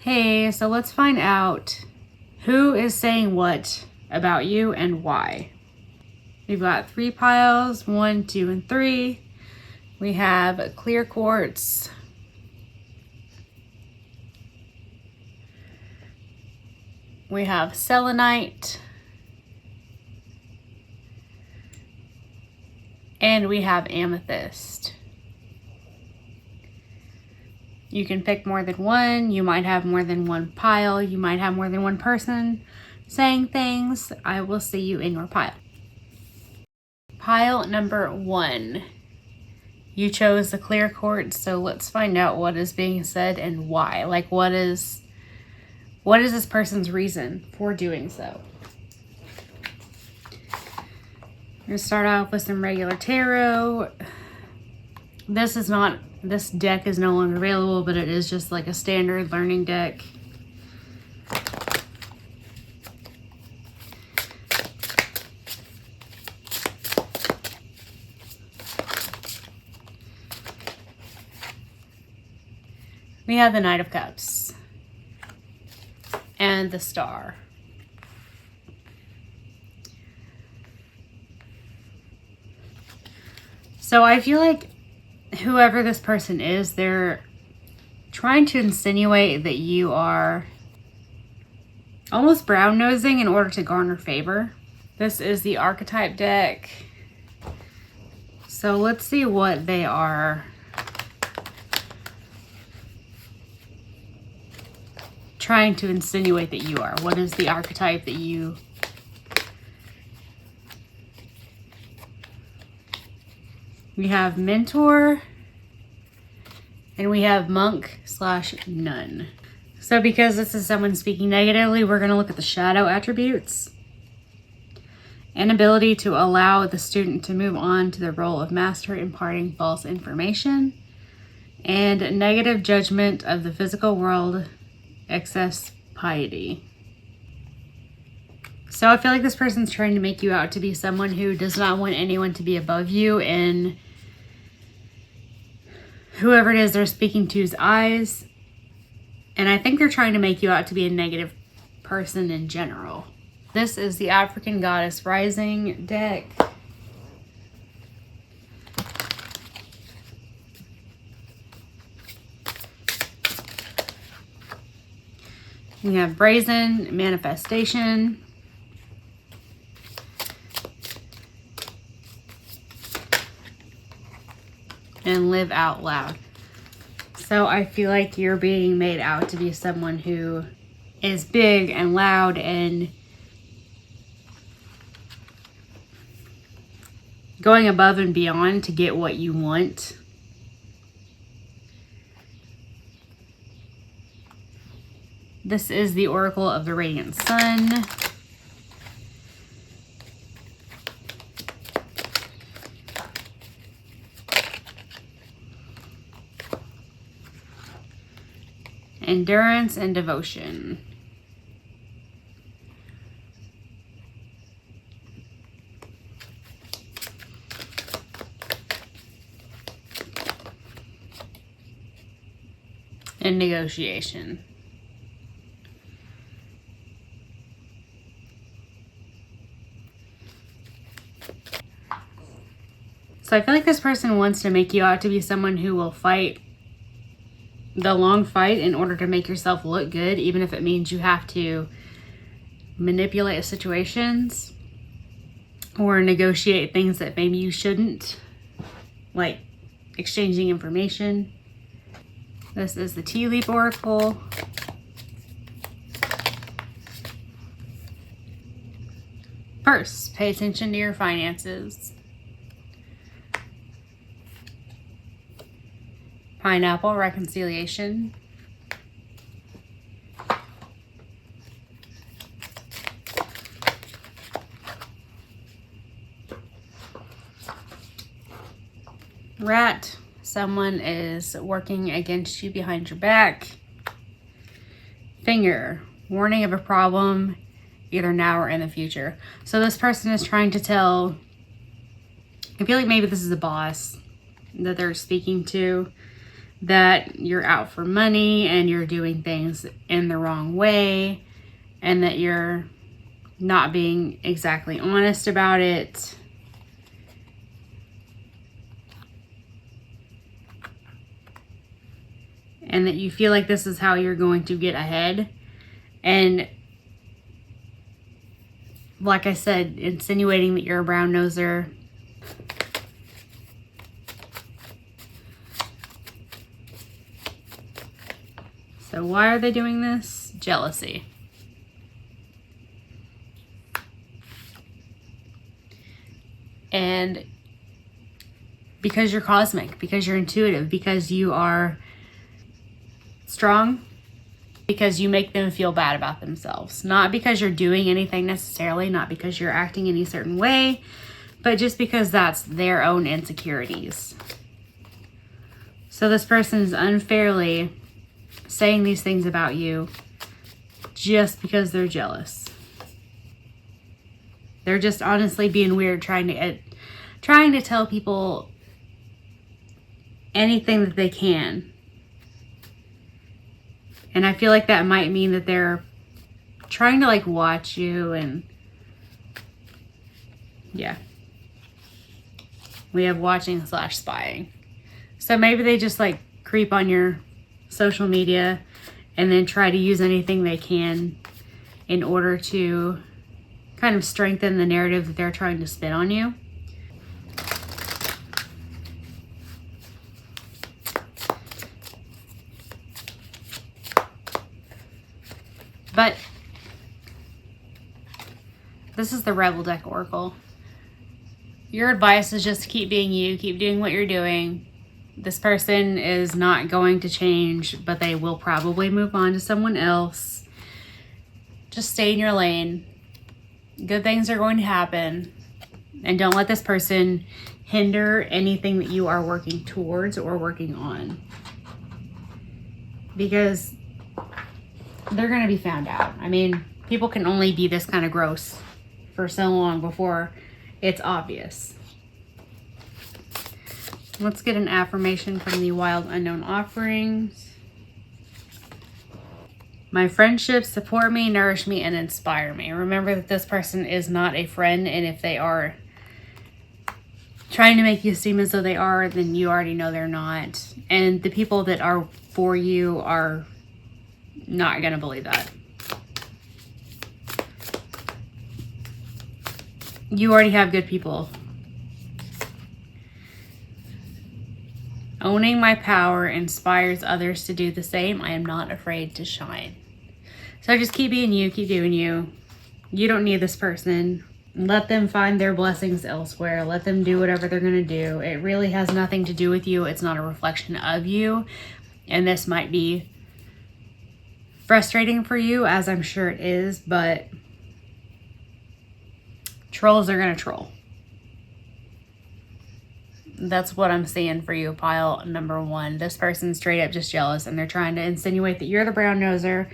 Hey, so let's find out who is saying what about you and why. We've got 3 piles, 1, 2, and 3. We have clear quartz. We have selenite. And we have amethyst. You can pick more than one. You might have more than one pile. You might have more than one person saying things. I will see you in your pile. Pile number 1. You chose the clear quartz, so let's find out what is being said and why. Like, what is this person's reason for doing so? I'm going to start off with some regular tarot. This deck is no longer available, but it is just like a standard learning deck. We have the Knight of Cups and the Star. So I feel like whoever this person is, they're trying to insinuate that you are almost brown-nosing in order to garner favor. This is the archetype deck. So let's see what they are trying to insinuate that you are. What is the archetype that you... We have mentor, and we have monk/nun. So because this is someone speaking negatively, we're going to look at the shadow attributes. Inability to allow the student to move on to the role of master, imparting false information. And negative judgment of the physical world, excess piety. So I feel like this person's trying to make you out to be someone who does not want anyone to be above you in whoever it is they're speaking to's eyes. And I think they're trying to make you out to be a negative person in general. This is the African Goddess Rising deck. We have Brazen, Manifestation. And Live Out Loud. So I feel like you're being made out to be someone who is big and loud and going above and beyond to get what you want. This is the Oracle of the Radiant Sun. Endurance and devotion. And negotiation. So I feel like this person wants to make you out to be someone who will fight the long fight in order to make yourself look good, even if it means you have to manipulate situations or negotiate things that maybe you shouldn't, like exchanging information. This is the Tea Leaf Oracle. First, pay attention to your finances. Pineapple, reconciliation. Rat, someone is working against you behind your back. Finger, warning of a problem either now or in the future. So this person is trying to tell, I feel like maybe this is a boss that they're speaking to, that you're out for money and you're doing things in the wrong way and that you're not being exactly honest about it. And that you feel like this is how you're going to get ahead. And like I said, insinuating that you're a brown noser. So why are they doing this? Jealousy. And because you're cosmic, because you're intuitive, because you are strong, because you make them feel bad about themselves. Not because you're doing anything necessarily, not because you're acting any certain way, but just because that's their own insecurities. So this person is unfairly saying these things about you just because they're jealous. They're just honestly being weird, trying to tell people anything that they can. And I feel like that might mean that they're trying to like watch you, and yeah. We have watching / spying. So maybe they just like creep on your social media and then try to use anything they can in order to kind of strengthen the narrative that they're trying to spin on you. But this is the Rebel deck Oracle. Your advice is just to keep being you, keep doing what you're doing. This person is not going to change, but they will probably move on to someone else. Just stay in your lane. Good things are going to happen. And don't let this person hinder anything that you are working towards or working on. Because they're going to be found out. I mean, people can only be this kind of gross for so long before it's obvious. Let's get an affirmation from the Wild Unknown Offerings. My friendships support me, nourish me, and inspire me. Remember that this person is not a friend, and if they are trying to make you seem as though they are, then you already know they're not. And the people that are for you are not going to believe that. You already have good people. Owning my power inspires others to do the same. I am not afraid to shine. So just keep being you, keep doing you. You don't need this person. Let them find their blessings elsewhere. Let them do whatever they're going to do. It really has nothing to do with you. It's not a reflection of you. And this might be frustrating for you, as I'm sure it is, but trolls are going to troll. That's what I'm seeing for you, pile number one. This person's straight up just jealous, and they're trying to insinuate that you're the brown noser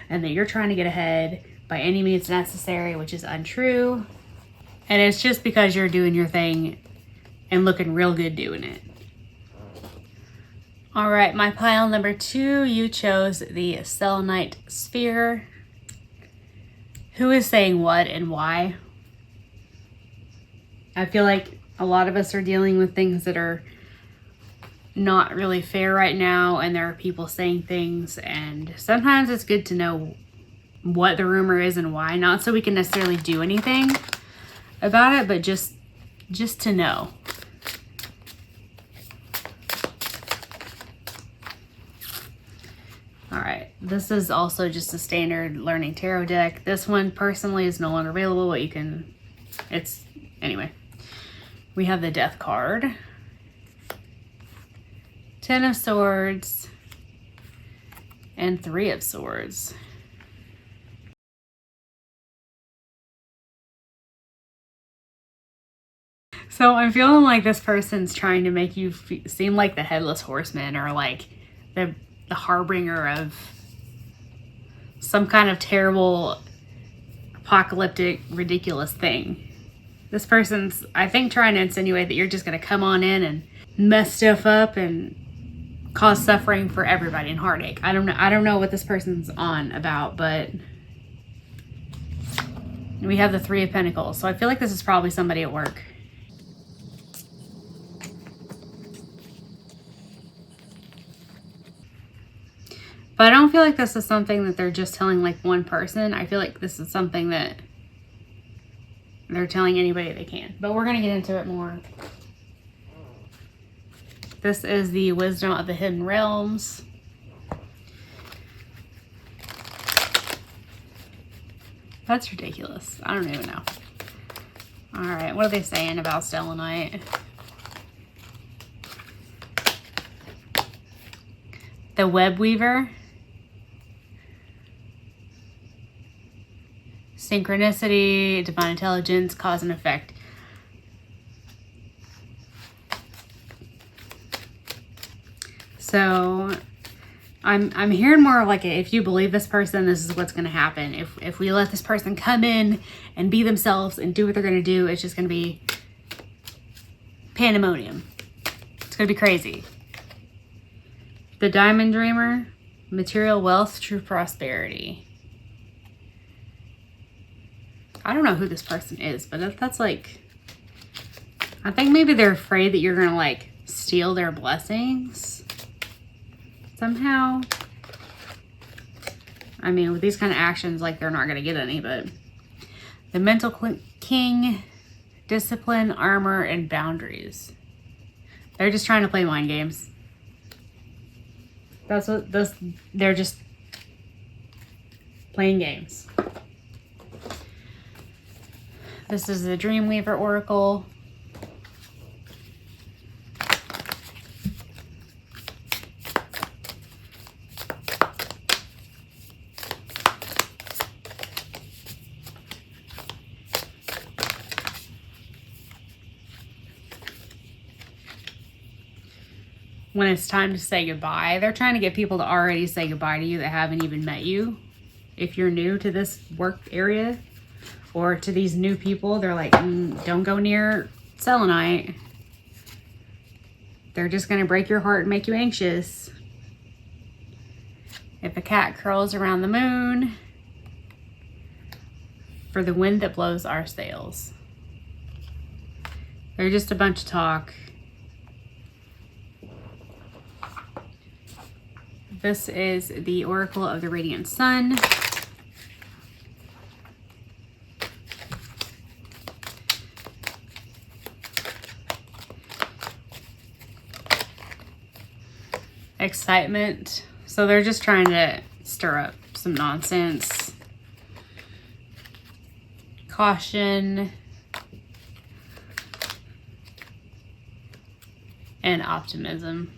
and that you're trying to get ahead by any means necessary, which is untrue. And it's just because you're doing your thing and looking real good doing it. All right, my pile number two, you chose the Selenite Sphere. Who is saying what and why? I feel like a lot of us are dealing with things that are not really fair right now, and there are people saying things, and sometimes it's good to know what the rumor is and why. Not so we can necessarily do anything about it, but just to know. All right, this is also just a standard learning tarot deck. This one personally is no longer available, but you can, anyway. We have the Death card, Ten of Swords, and Three of Swords. So I'm feeling like this person's trying to make you seem like the Headless Horseman, or like the harbinger of some kind of terrible, apocalyptic, ridiculous thing. This person's, I think, trying to insinuate that you're just going to come on in and mess stuff up and cause suffering for everybody and heartache. I don't know what this person's on about, but we have the Three of Pentacles. So I feel like this is probably somebody at work. But I don't feel like this is something that they're just telling like one person. I feel like this is something that they're telling anybody they can. But we're going to get into it more. This is the Wisdom of the Hidden Realms. That's ridiculous. I don't even know. All right, what are they saying about selenite? The Web Weaver. Synchronicity, divine intelligence, cause and effect. So I'm hearing more of like, if you believe this person, this is what's going to happen. If we let this person come in and be themselves and do what they're going to do, it's just going to be pandemonium. It's going to be crazy. The Diamond Dreamer, material wealth, true prosperity. I don't know who this person is, but that's like, I think maybe they're afraid that you're going to like steal their blessings somehow. I mean, with these kind of actions, like they're not going to get any, but the Mental King, discipline, armor, and boundaries. They're just trying to play mind games. That's what they're just playing games. This is the Dreamweaver Oracle. When it's time to say goodbye, they're trying to get people to already say goodbye to you that haven't even met you. If you're new to this work area, or to these new people, they're like, don't go near selenite. They're just going to break your heart and make you anxious. If a cat curls around the moon, for the wind that blows our sails. They're just a bunch of talk. This is the Oracle of the Radiant Sun. Excitement. So they're just trying to stir up some nonsense. Caution. And optimism.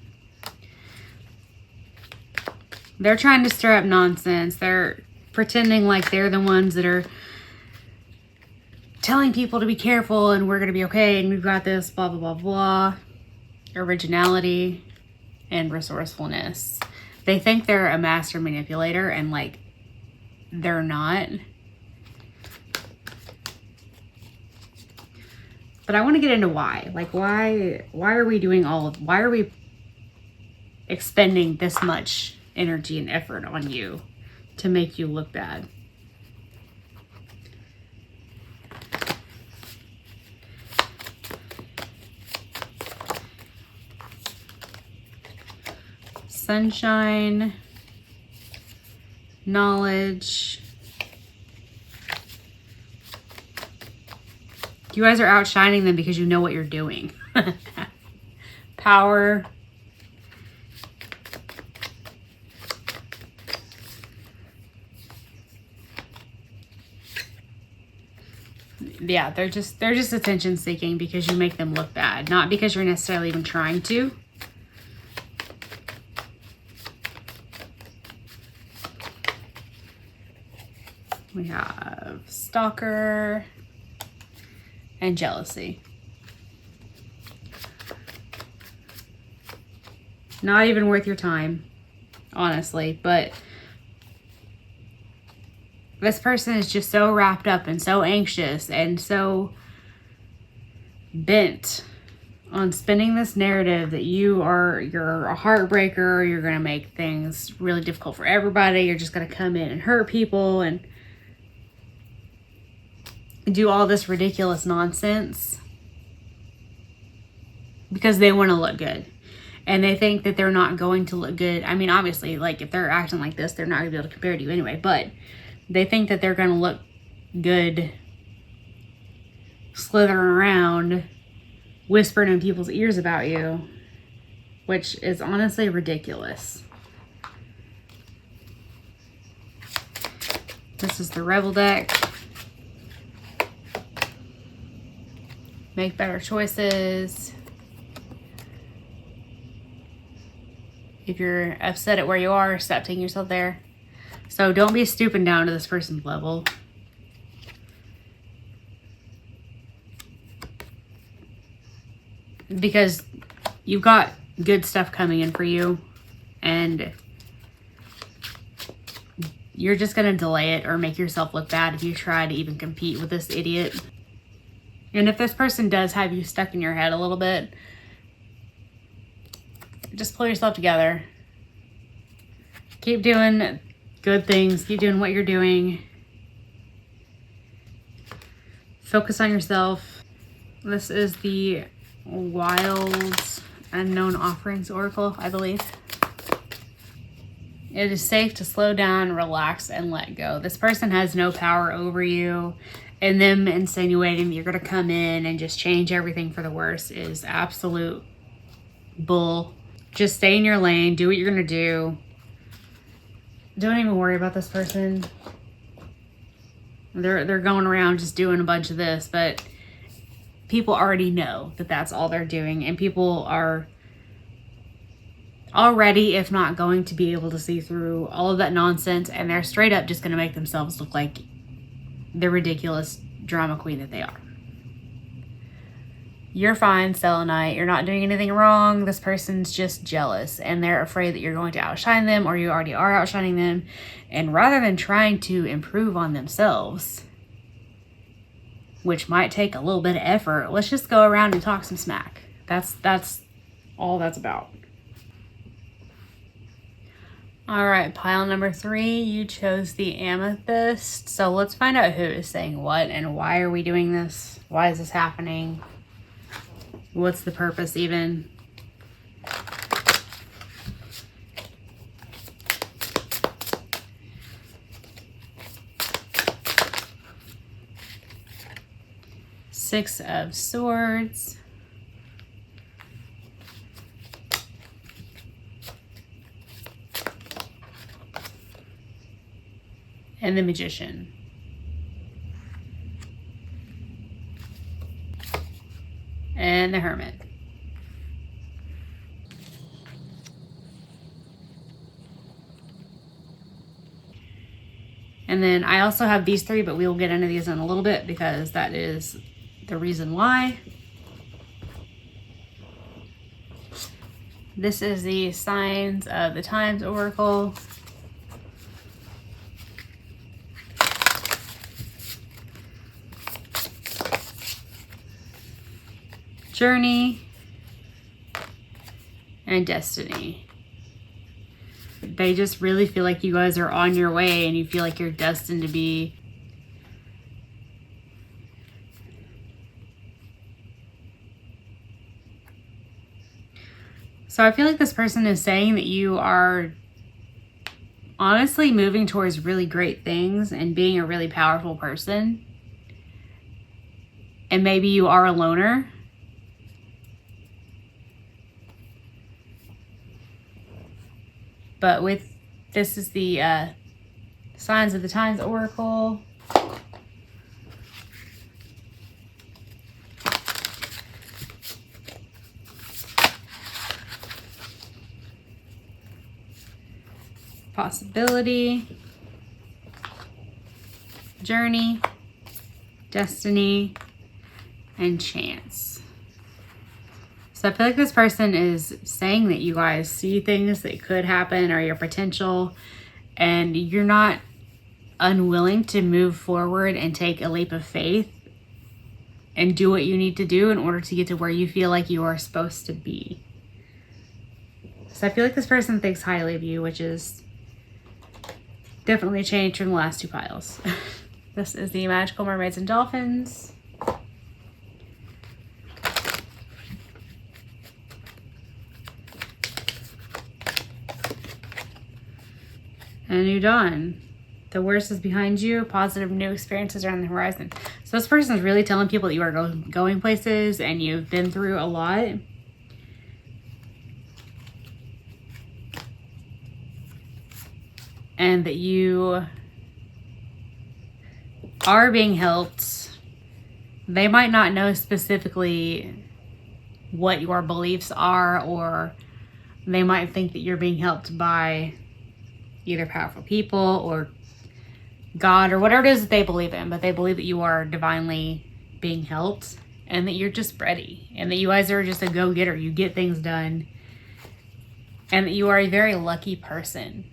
They're trying to stir up nonsense. They're pretending like they're the ones that are telling people to be careful and we're going to be okay and we've got this, blah, blah, blah, blah. Originality and resourcefulness. They think they're a master manipulator and like they're not. But I want to get into why. Like why are we doing why are we expending this much energy and effort on you to make you look bad? Sunshine, knowledge. You guys are outshining them because you know what you're doing. Power. Yeah, they're just attention seeking because you make them look bad, not because you're necessarily even trying to. We have stalker and jealousy. Not even worth your time, honestly, but this person is just so wrapped up and so anxious and so bent on spinning this narrative that you're a heartbreaker, you're going to make things really difficult for everybody, you're just going to come in and hurt people and do all this ridiculous nonsense because they want to look good. And they think that they're not going to look good. I mean, obviously, like, if they're acting like this, they're not going to be able to compare to you anyway. But they think that they're going to look good slithering around, whispering in people's ears about you, which is honestly ridiculous. This is the Rebel deck. Make better choices. If you're upset at where you are, stop taking yourself there. So don't be stooping down to this person's level. Because you've got good stuff coming in for you. And you're just going to delay it or make yourself look bad if you try to even compete with this idiot. And if this person does have you stuck in your head a little bit, just pull yourself together. Keep doing good things. Keep doing what you're doing. Focus on yourself. This is the Wild Unknown Offerings Oracle, I believe. It is safe to slow down, relax, and let go. This person has no power over you, and them insinuating that you're going to come in and just change everything for the worse is absolute bull. Just stay in your lane. Do what you're going to do. Don't even worry about this person. They're going around just doing a bunch of this, but people already know that that's all they're doing, and people are already, if not going to be able to see through all of that nonsense, and they're straight up just going to make themselves look like the ridiculous drama queen that they are. You're fine, Selenite. You're not doing anything wrong. This person's just jealous, and they're afraid that you're going to outshine them, or you already are outshining them. And rather than trying to improve on themselves, which might take a little bit of effort, let's just go around and talk some smack. That's all that's about. All right, pile number 3, you chose the Amethyst. So let's find out who is saying what and why are we doing this? Why is this happening? What's the purpose even? Six of Swords. And the Magician. And the Hermit. And then I also have these 3, but we will get into these in a little bit because that is the reason why. This is the Signs of the Times Oracle. Journey and Destiny. They just really feel like you guys are on your way and you feel like you're destined to be So I feel like this person is saying that you are honestly moving towards really great things and being a really powerful person. And maybe you are a loner. But with, this is the Signs of the Times Oracle. Possibility. Journey. Destiny. And Chance. So I feel like this person is saying that you guys see things that could happen or your potential, and you're not unwilling to move forward and take a leap of faith and do what you need to do in order to get to where you feel like you are supposed to be. So I feel like this person thinks highly of you, which is definitely a change from the last 2 piles. This is the Magical Mermaids and Dolphins. And a new dawn. The worst is behind you. Positive new experiences are on the horizon. So this person is really telling people that you are going places and you've been through a lot. And that you are being helped. They might not know specifically what your beliefs are, or they might think that you're being helped by either powerful people or God or whatever it is that they believe in, but they believe that you are divinely being helped and that you're just ready and that you guys are just a go-getter. You get things done and that you are a very lucky person.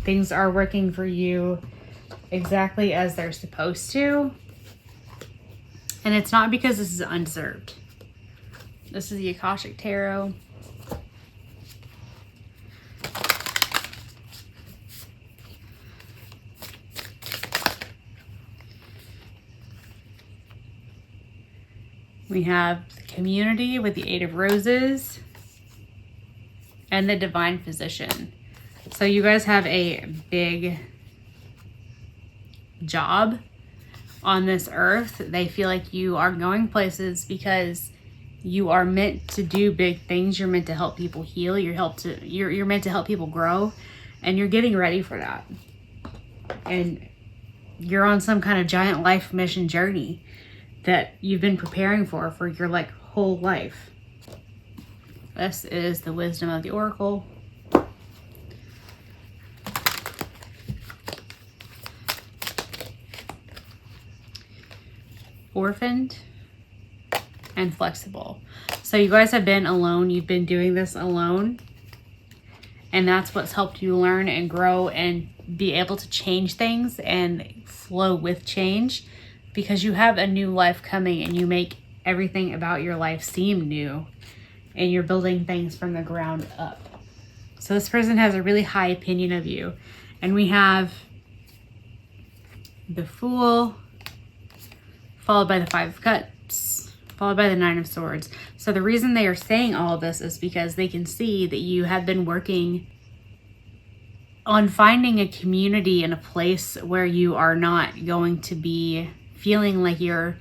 Things are working for you exactly as they're supposed to. And it's not because this is undeserved. This is the Akashic Tarot. We have the Community with the 8 of Roses and the Divine Physician. So you guys have a big job on this earth. They feel like you are going places because you are meant to do big things. You're meant to help people heal. You're meant to help people grow, and you're getting ready for that. And you're on some kind of giant life mission journey that you've been preparing for your like whole life. This is the Wisdom of the Oracle. Orphaned and flexible. So you guys have been alone. You've been doing this alone. And that's what's helped you learn and grow and be able to change things and flow with change, because you have a new life coming and you make everything about your life seem new and you're building things from the ground up. So this person has a really high opinion of you. And we have the Fool, followed by the 5 of Cups, followed by the 9 of Swords. So the reason they are saying all of this is because they can see that you have been working on finding a community and a place where you are not going to be feeling like you're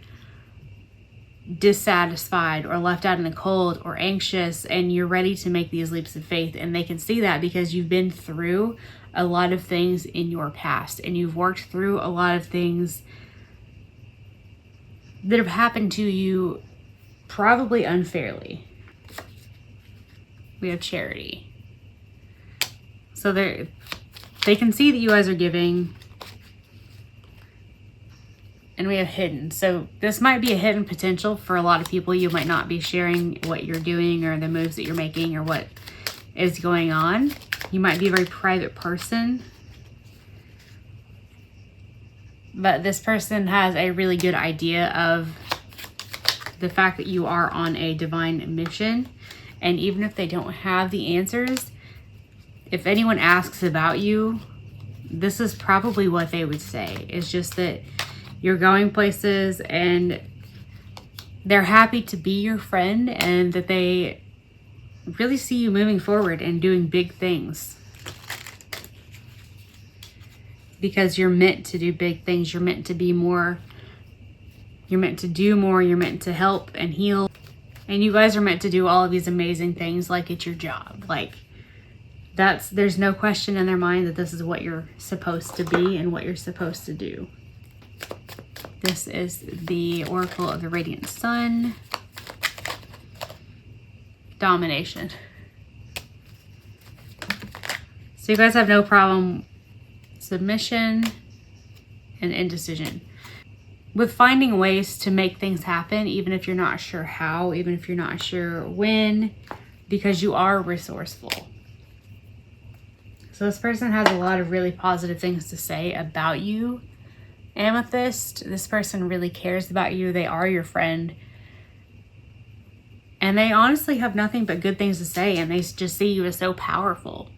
dissatisfied or left out in the cold or anxious, and you're ready to make these leaps of faith. And they can see that because you've been through a lot of things in your past and you've worked through a lot of things that have happened to you probably unfairly. We have Charity. So they can see that you guys are giving. And we have Hidden. So this might be a hidden potential for a lot of people. You might not be sharing what you're doing or the moves that you're making or what is going on. You might be a very private person. But this person has a really good idea of the fact that you are on a divine mission. And even if they don't have the answers, if anyone asks about you, this is probably what they would say. It's just that you're going places and they're happy to be your friend and that they really see you moving forward and doing big things. Because you're meant to do big things. You're meant to be more. You're meant to do more. You're meant to help and heal. And you guys are meant to do all of these amazing things like it's your job. Like there's no question in their mind that this is what you're supposed to be and what you're supposed to do. This is the Oracle of the Radiant Sun. Domination. So you guys have no problem. Submission and indecision. With finding ways to make things happen, even if you're not sure how, even if you're not sure when, because you are resourceful. So this person has a lot of really positive things to say about you, Amethyst, this person really cares about you. They are your friend. And they honestly have nothing but good things to say, and they just see you as so powerful.